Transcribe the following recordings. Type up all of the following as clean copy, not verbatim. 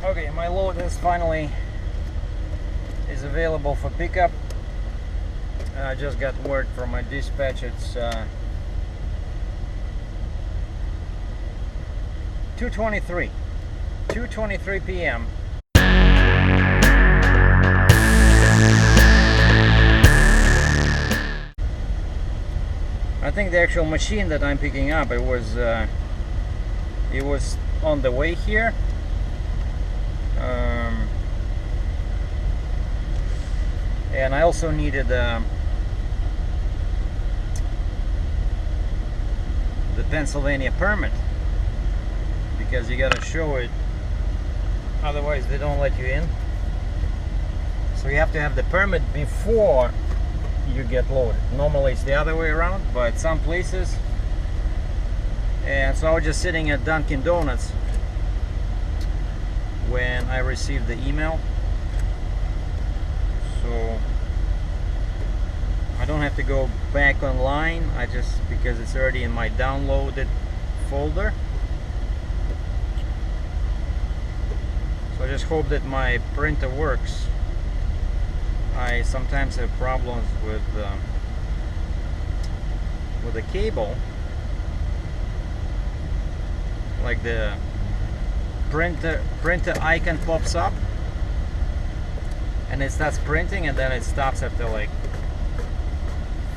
Okay, my load is finally available for pickup. I just got word from my dispatch. It's 2:23 p.m. I think the actual machine that I'm picking up, it was on the way here. And I also needed the Pennsylvania permit, because you gotta show it, otherwise they don't let you in. So you have to have the permit before you get loaded. Normally it's the other way around, but some places. And so I was just sitting at Dunkin' Donuts when I received the email. So I don't have to go back online, because it's already in my downloaded folder. So I just hope that my printer works. I sometimes have problems with the cable, like the printer icon pops up and it starts printing, and then it stops after like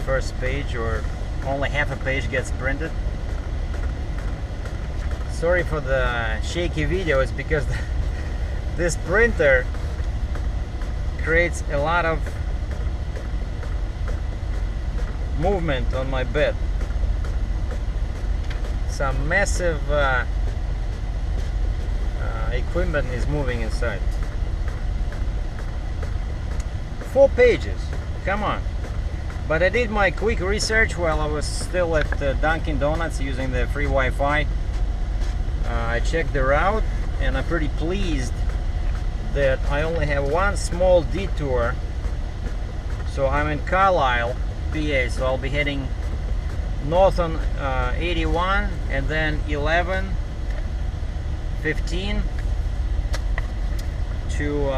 first page, or only half a page gets printed. Sorry for the shaky video. It's because this printer creates a lot of movement on my bed. Some massive equipment is moving inside. 4 pages, come on. But I did my quick research while I was still at Dunkin' Donuts using the free Wi-Fi. I checked the route, and I'm pretty pleased that I only have one small detour. So I'm in Carlisle, PA, so I'll be heading north on 81, and then 11, 15 to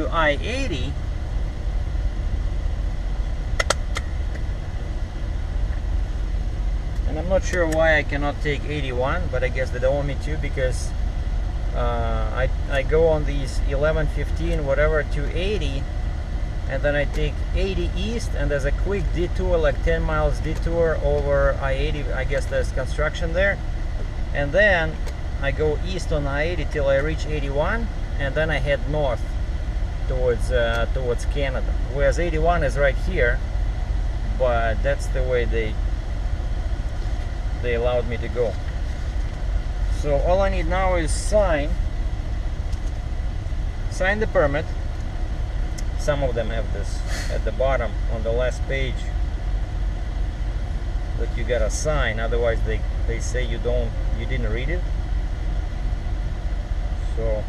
I-80. And I'm not sure why I cannot take 81, but I guess they don't want me to, because I go on these 11, 15, whatever, to 80, and then I take 80 east, and there's a quick detour, like 10 miles detour over I-80. I guess there's construction there. And then I go east on I-80 till I reach 81, and then I head north towards Canada. Whereas 81 is right here, but that's the way they allowed me to go. So all I need now is sign the permit. Some of them have this at the bottom on the last page that you gotta sign, otherwise they say you didn't read it. So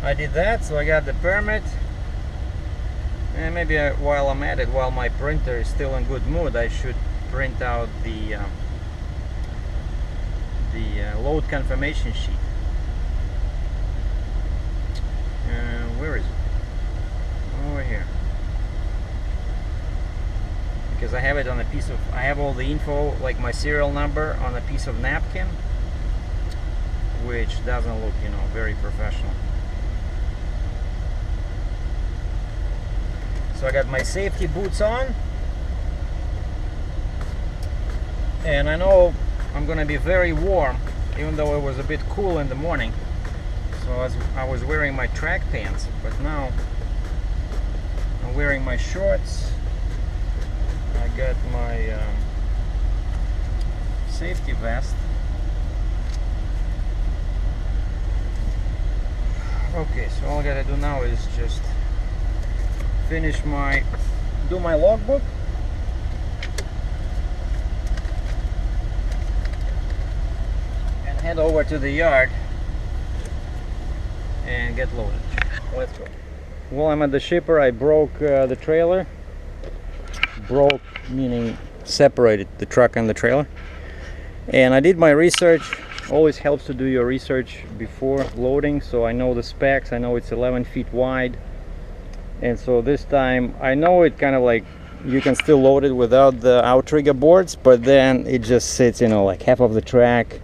I did that, so I got the permit. And maybe while I'm at it, while my printer is still in good mood, I should print out the load confirmation sheet. Where is it? Over here. Because I have it on a piece of, I have all the info, like my serial number, on a piece of napkin, which doesn't look, very professional. So I got my safety boots on, and I know I'm gonna be very warm, even though it was a bit cool in the morning. So I was wearing my track pants, but now I'm wearing my shorts. I got my safety vest. Okay, so all I gotta do now is just do my logbook. And head over to the yard and get loaded. Let's go. While I'm at the shipper, I broke the trailer. Broke meaning separated the truck and the trailer. And I did my research always helps to do your research before loading. So I know the specs, I know it's 11 feet wide, and so this time I know it kind of like you can still load it without the outrigger boards, but then it just sits, you know, like half of the track,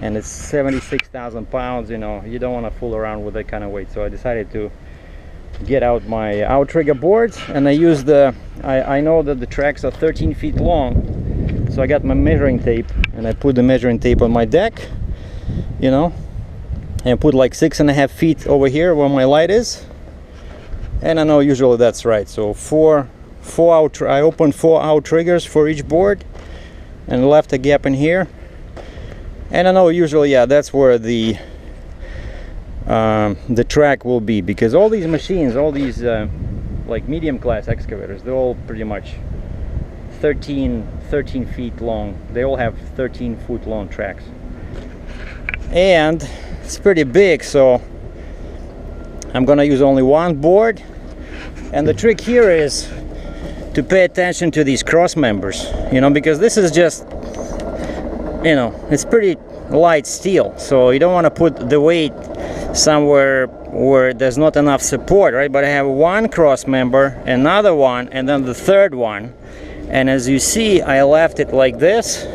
and it's 76,000 pounds. You know, you don't want to fool around with that kind of weight. So I decided to get out my outrigger boards, and I use the I know that the tracks are 13 feet long, so I got my measuring tape and I put the measuring tape on my deck, you know, and put like 6.5 feet over here where my light is, and I know usually that's right. So I opened 4 outriggers for each board and left a gap in here, and I know usually, yeah, that's where the track will be, because all these machines, all these like medium class excavators, they're all pretty much 13 feet long. They all have 13-foot long tracks, and it's pretty big, so I'm gonna use only one board. And the trick here is to pay attention to these cross members, you know, because this is just, you know, it's pretty light steel, so you don't want to put the weight somewhere where there's not enough support, right? But I have one cross member, another one, and then the third one, and as you see, I left it like this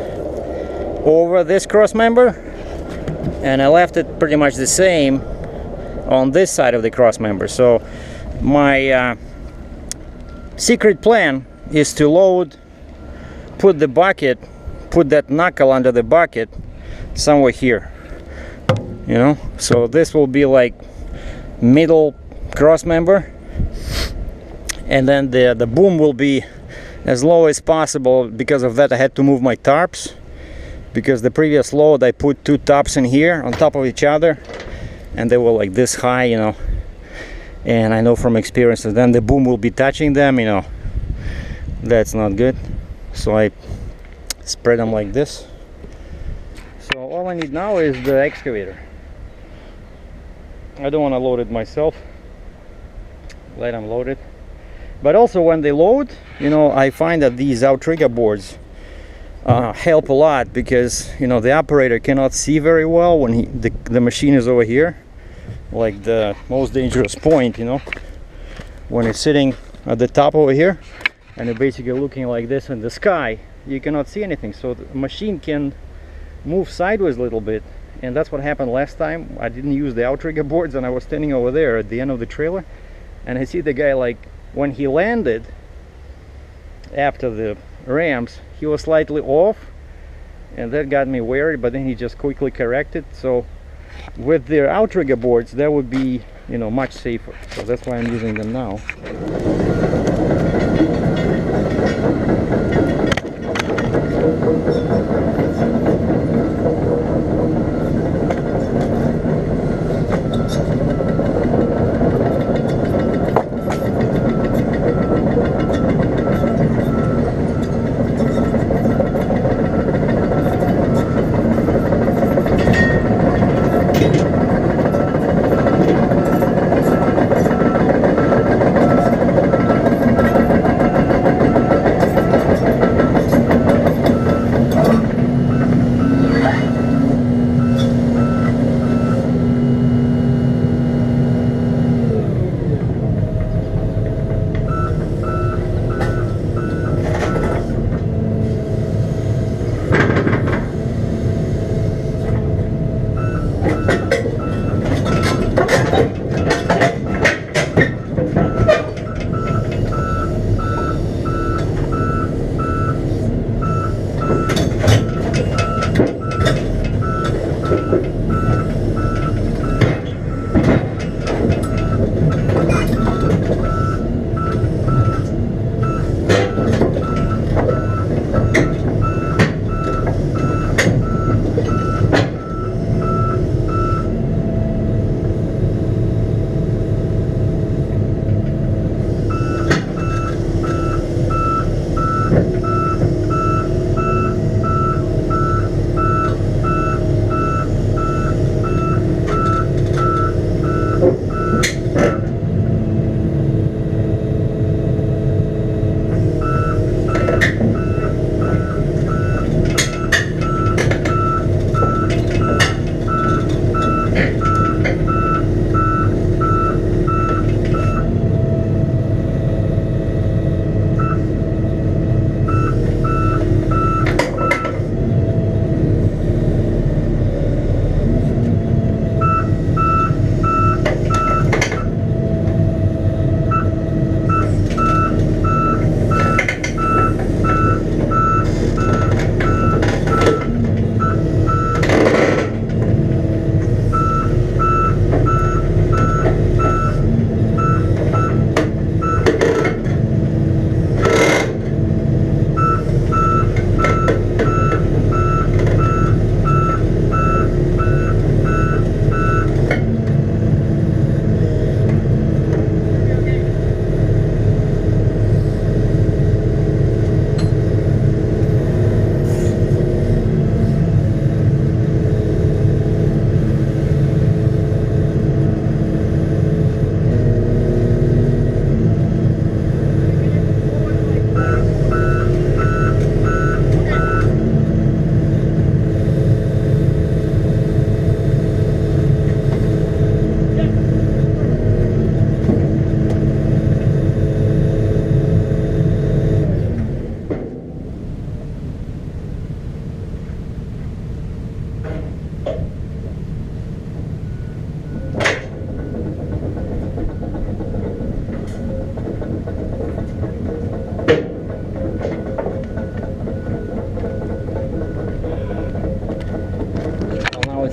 over this cross member, and I left it pretty much the same on this side of the cross member. So my secret plan is to load, put the bucket, put that knuckle under the bucket somewhere here, you know, so this will be like middle cross member, and then the boom will be as low as possible. Because of that, I had to move my tarps, because the previous load I put 2 tops in here on top of each other, and they were like this high, you know, and I know from experience that then the boom will be touching them, you know, that's not good. So I spread them like this. So all I need now is the excavator. I don't want to load it myself, let them load it. But also when they load, you know, I find that these outrigger boards help a lot, because, you know, the operator cannot see very well when the machine is over here, like the most dangerous point, you know, when it's sitting at the top over here and you're basically looking like this in the sky, you cannot see anything. So the machine can move sideways a little bit, and that's what happened last time. I didn't use the outrigger boards, and I was standing over there at the end of the trailer, and I see the guy, like, when he landed after the ramps, he was slightly off, and that got me worried, but then he just quickly corrected. So with their outrigger boards, that would be, you know, much safer. So that's why I'm using them now.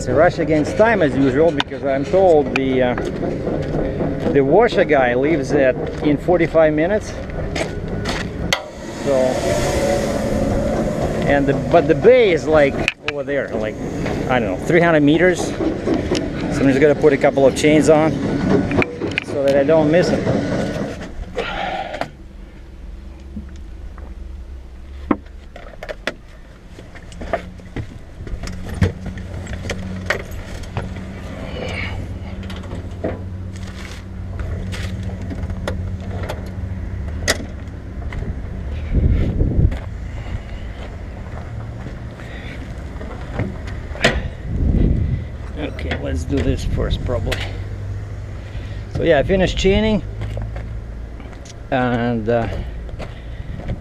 it's a rush against time as usual, because I'm told the washer guy leaves in 45 minutes. So, and but the bay is like over there, like, I don't know, 300 meters. So I'm just gonna put a couple of chains on so that I don't miss it. Okay, let's do this first probably. So yeah, I finished chaining and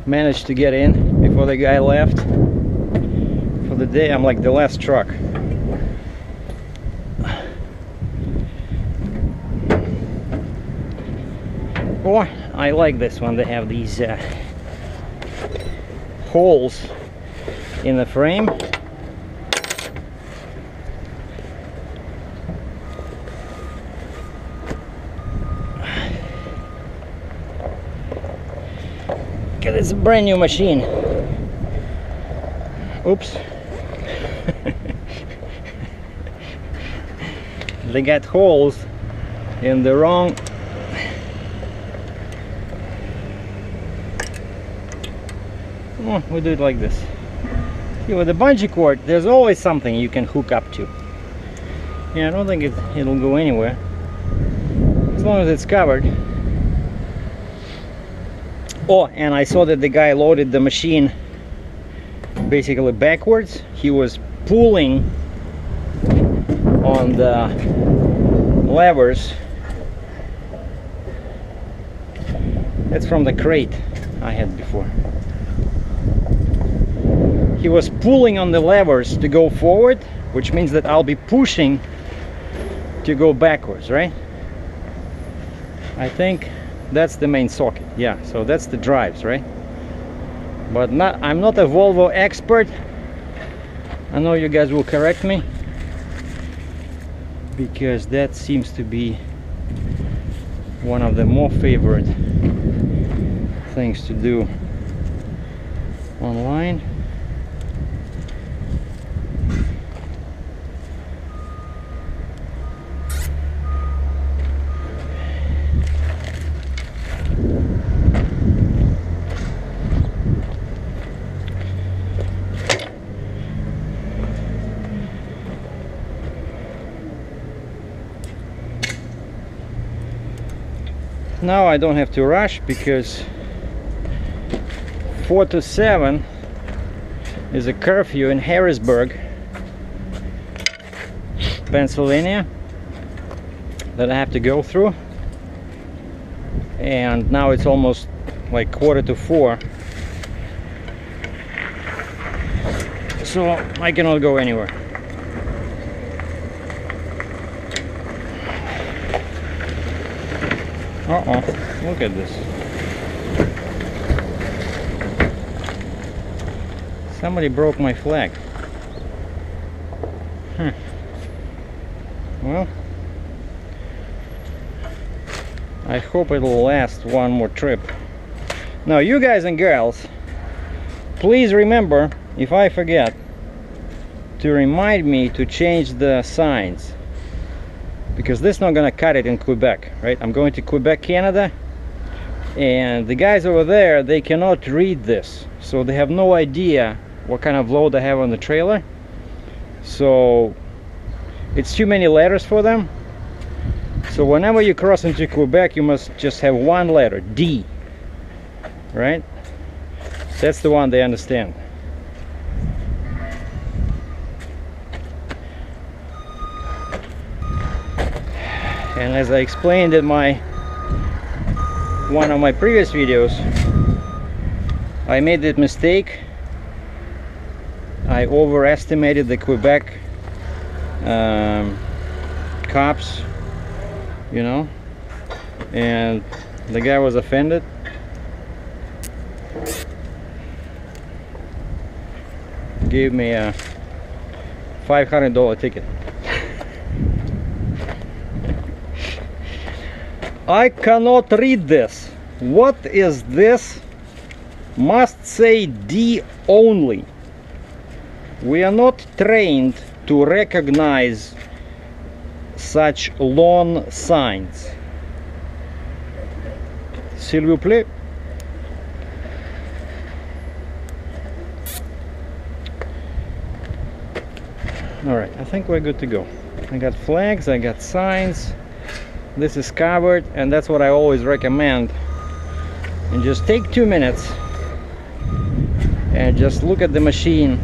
managed to get in before the guy left for the day. I'm like the last truck. Oh, I like this one. They have these holes in the frame. It's a brand new machine. Oops. They got holes in the wrong. Oh, we do it like this. See, with the bungee cord, there's always something you can hook up to. Yeah, I don't think it'll go anywhere as long as it's covered. Oh, and I saw that the guy loaded the machine basically backwards. He was pulling on the levers. That's from the crate I had before. He was pulling on the levers to go forward, which means that I'll be pushing to go backwards, right? I think that's the main socket. Yeah, so that's the drives, right? But I'm not a Volvo expert. I know you guys will correct me, because that seems to be one of the more favorite things to do online. Now I don't have to rush, because 4 to 7 is a curfew in Harrisburg, Pennsylvania, that I have to go through, and now it's almost like 3:45, so I cannot go anywhere. Uh-oh, look at this. Somebody broke my flag. Well, I hope it'll last one more trip. Now, you guys and girls, please remember, if I forget, to remind me to change the signs, because this is not gonna cut it in Quebec, right? I'm going to Quebec, Canada, and the guys over there, they cannot read this, so they have no idea what kind of load I have on the trailer. So it's too many letters for them. So whenever you cross into Quebec, you must just have one letter, D, right? That's the one they understand. And as I explained in one of my previous videos, I made that mistake. I overestimated the Quebec cops, you know, and the guy was offended. Gave me a $500 ticket. I cannot read this. What is this? Must say D only. We are not trained to recognize such long signs. S'il vous plaît. Alright, I think we're good to go. I got flags, I got signs. This is covered, and that's what I always recommend. And just take 2 minutes and just look at the machine.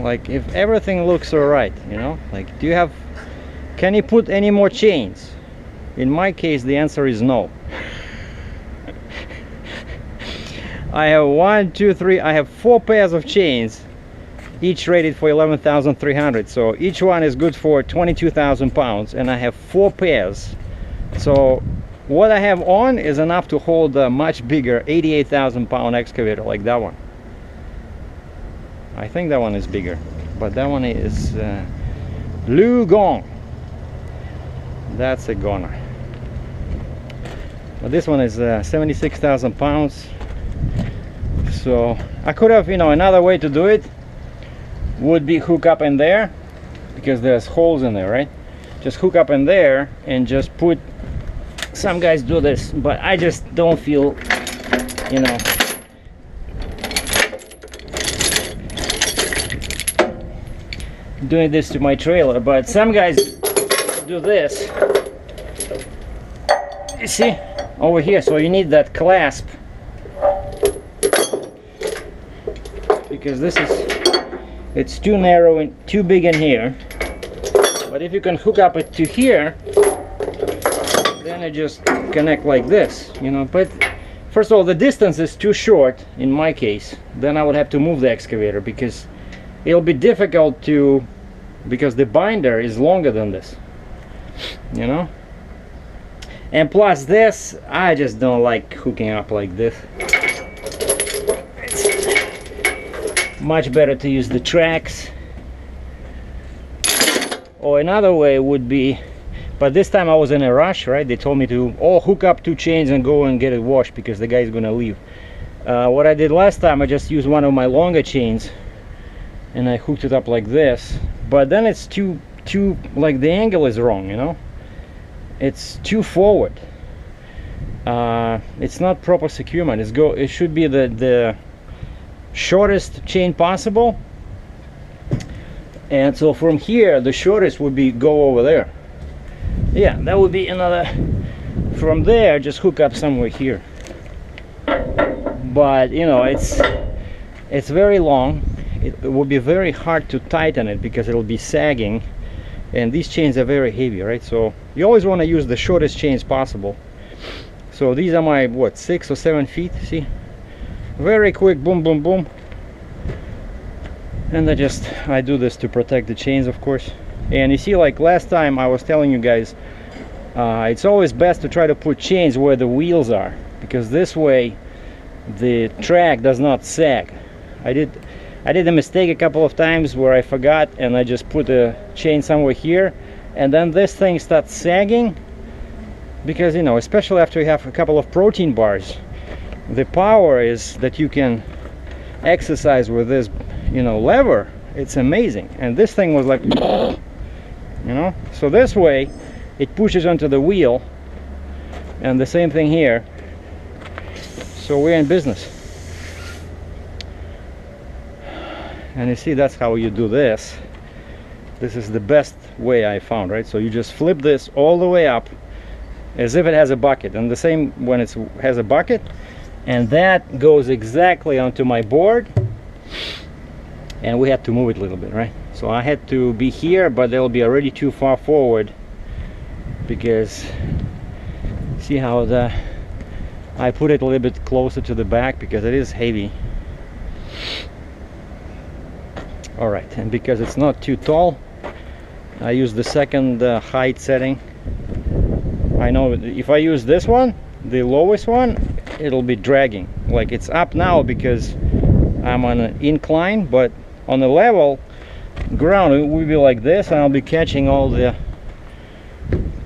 Like, if everything looks alright, you know, like, can you put any more chains? In my case, the answer is no. I have 1, 2, 3, I have 4 pairs of chains, each rated for 11,300, so each one is good for 22,000 pounds, and I have 4 pairs. So what I have on is enough to hold a much bigger 88,000 pound excavator like that one. I think that one is bigger, but that one is Lugon. That's a goner. But this one is 76,000 pounds. So I could have, you know, another way to do it would be hook up in there, because there's holes in there, right? Just hook up in there and just put, some guys do this, but I just don't feel, you know, doing this to my trailer. But some guys do this, you see, over here. So you need that clasp, because this is, it's too narrow and too big in here. But if you can hook up it to here, then it just connect like this, you know. But first of all, the distance is too short in my case. Then I would have to move the excavator, because it'll be difficult to, because the binder is longer than this, you know. And plus this, I just don't like hooking up like this. It's much better to use the tracks. Or another way would be, but this time I was in a rush, right? They told me to hook up 2 chains and go and get it washed, because the guy is gonna leave. What I did last time, I just used one of my longer chains and I hooked it up like this. But then it's too like, the angle is wrong, you know. It's too forward. It's not proper securement. It should be the shortest chain possible. And so from here, the shortest would be go over there. Yeah, that would be another. From there, just hook up somewhere here. But you know, it's very long. It will be very hard to tighten it, because it'll be sagging, and these chains are very heavy, right? So you always want to use the shortest chains possible. So these are my, what, 6 or 7 feet, see? Very quick, boom, boom, boom. And I do this to protect the chains, of course. And you see, like last time I was telling you guys, it's always best to try to put chains where the wheels are, because this way the track does not sag. I did a mistake a couple of times where I forgot, and I just put a chain somewhere here, and then this thing starts sagging, because, you know, especially after you have a couple of protein bars, the power is that you can exercise with this, you know, lever. It's amazing. And this thing was like, you know, so this way it pushes onto the wheel, and the same thing here. So we're in business. And you see, that's how you do this. This is the best way I found, right? So you just flip this all the way up as if it has a bucket, and the same when it has a bucket, and that goes exactly onto my board. And we had to move it a little bit, right? So I had to be here, but they'll be already too far forward, because see how I put it a little bit closer to the back, because it is heavy. All right, and because it's not too tall, I use the second height setting. I know if I use this one, the lowest one, it'll be dragging. Like, it's up now because I'm on an incline, but on the level ground it will be like this, and I'll be catching all the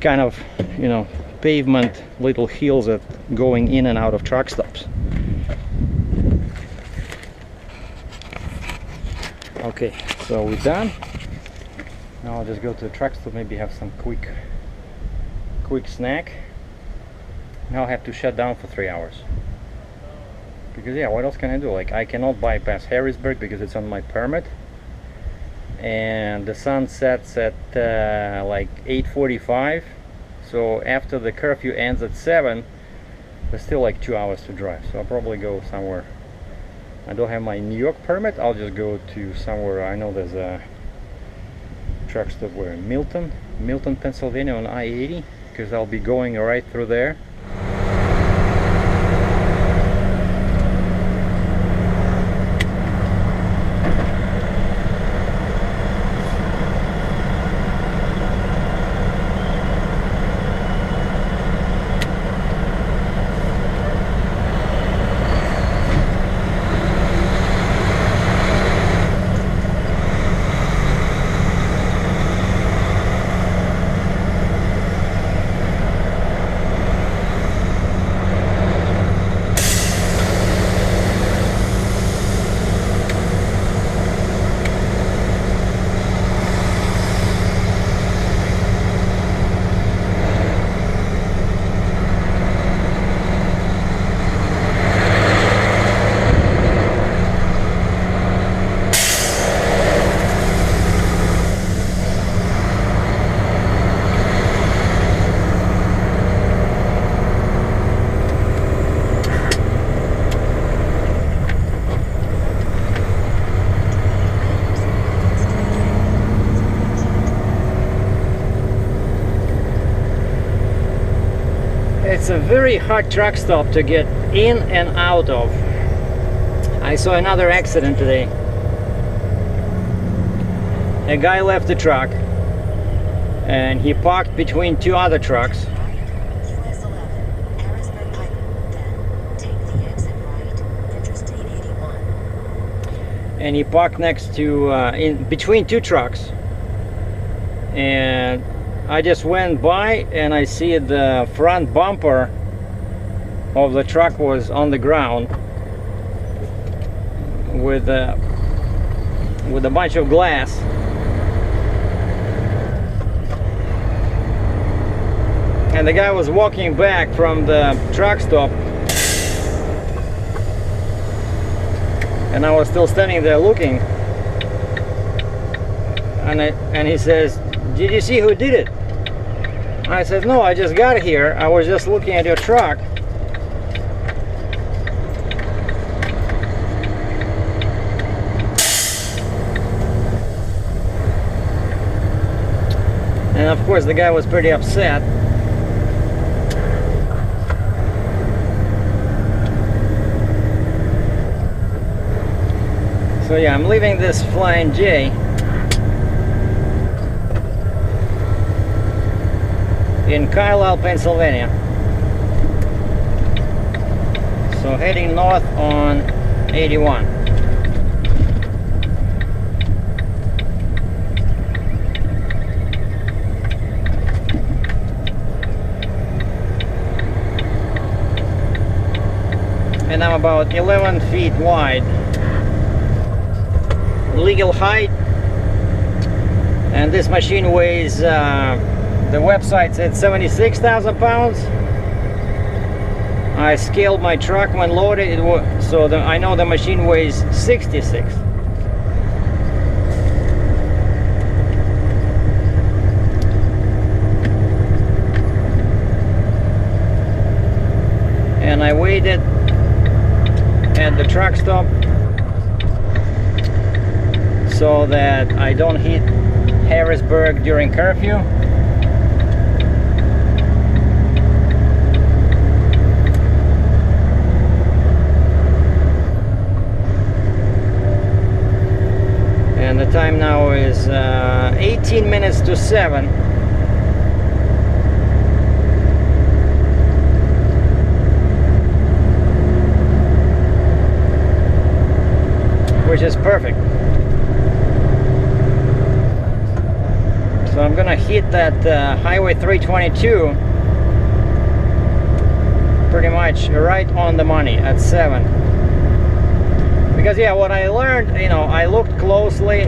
kind of, you know, pavement little hills that going in and out of truck stops. Okay, so we're done. Now I'll just go to the truck stop, maybe have some quick snack. Now I have to shut down for 3 hours. Because yeah, what else can I do? Like, I cannot bypass Harrisburg because it's on my permit. And the sun sets at like 8:45. So after the curfew ends at 7, there's still like 2 hours to drive. So I'll probably go somewhere. I don't have my New York permit. I'll just go to somewhere. I know there's a truck stop where Milton, Pennsylvania on I-80, because I'll be going right through there. It's a very hard truck stop to get in and out of. I saw another accident today. A guy left the truck and he parked between two other trucks. And he parked next to, in between two trucks. And I just went by and I see the front bumper of the truck was on the ground with a bunch of glass. And the guy was walking back from the truck stop, and I was still standing there looking, and he says, "Did you see who did it?" I said, "No, I just got here. I was just looking at your truck." And of course the guy was pretty upset. So yeah, I'm leaving this Flying J in Carlisle, Pennsylvania. So heading north on 81. And I'm about 11 feet wide. Legal height. And this machine weighs, the website said 76,000 pounds. I scaled my truck when loaded, so I know the machine weighs 66. And I waited at the truck stop so that I don't hit Harrisburg during curfew. And the time now is 18 minutes to 7. Which is perfect. So I'm I'm gonna hit that Highway 322 pretty much right on the money at 7. Because yeah, what I learned, you know, I looked closer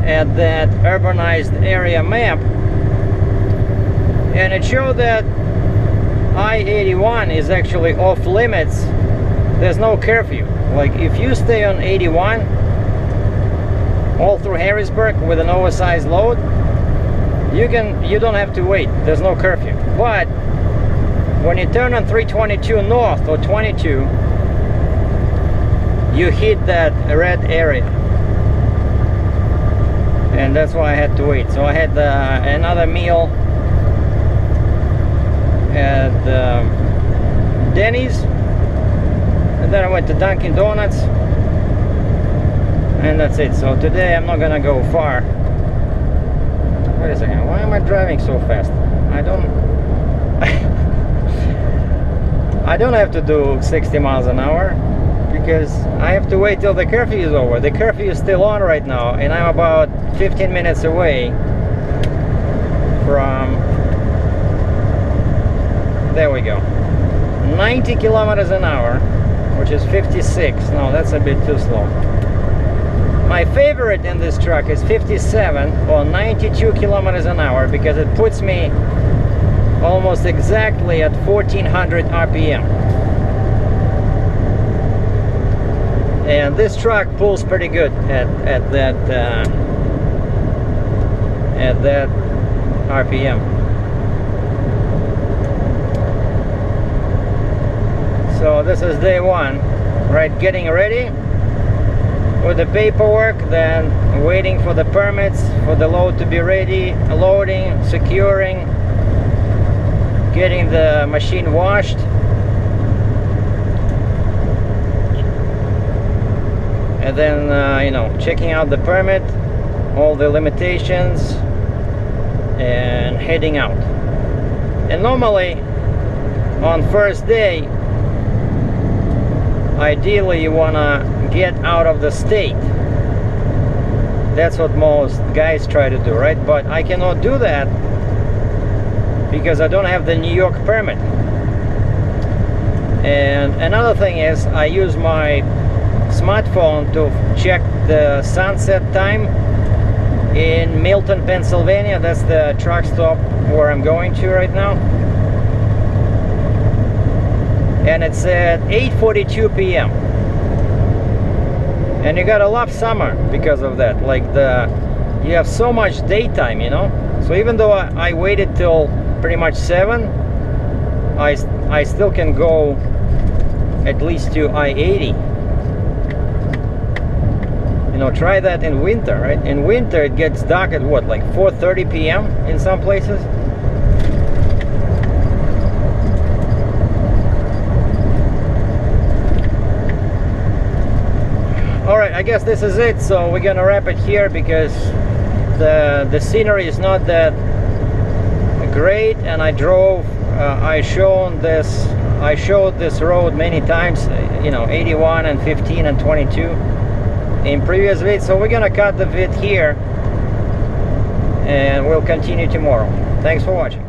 at that urbanized area map, and it showed that I-81 is actually off limits. There's no curfew. Like if you stay on 81 all through Harrisburg with an oversized load, you don't have to wait. There's no curfew. But when you turn on 322 north or 22, you hit that red area, and that's why I had to wait. So I had another meal at Denny's, and then I went to Dunkin' Donuts, and that's it. So today I'm not gonna go far. Wait a second, why am I driving so fast? I don't have to do 60 miles an hour because I have to wait till the curfew is over. The curfew is still on right now, and I'm about 15 minutes away from, there we go, 90 kilometers an hour, which is 56. No, that's a bit too slow. My favorite in this truck is 57 or 92 kilometers an hour because it puts me almost exactly at 1400 RPM. And this truck pulls pretty good at that RPM. So this is day one, right? Getting ready with the paperwork, then waiting for the permits for the load to be ready, loading, securing, getting the machine washed, and then you know, checking out the permit, all the limitations, and heading out. And normally on first day, ideally you wanna get out of the state. That's what most guys try to do, right? But I cannot do that because I don't have the New York permit. And another thing is, I use my smartphone to check the sunset time in Milton, Pennsylvania. That's the truck stop where I'm going to right now. And it's at 8:42 p.m. And you gotta love summer because of that. Like you have so much daytime, you know. So even though I waited till pretty much 7, I still can go at least to I-80. You know, try that in winter, right? In winter it gets dark at what, like 4:30 p.m. in some places. Alright, I guess this is it. So we're gonna wrap it here because the scenery is not that great, and I showed this road many times, you know, 81 and 15 and 22 in previous vids. So we're gonna cut the vid here and we'll continue tomorrow. Thanks for watching.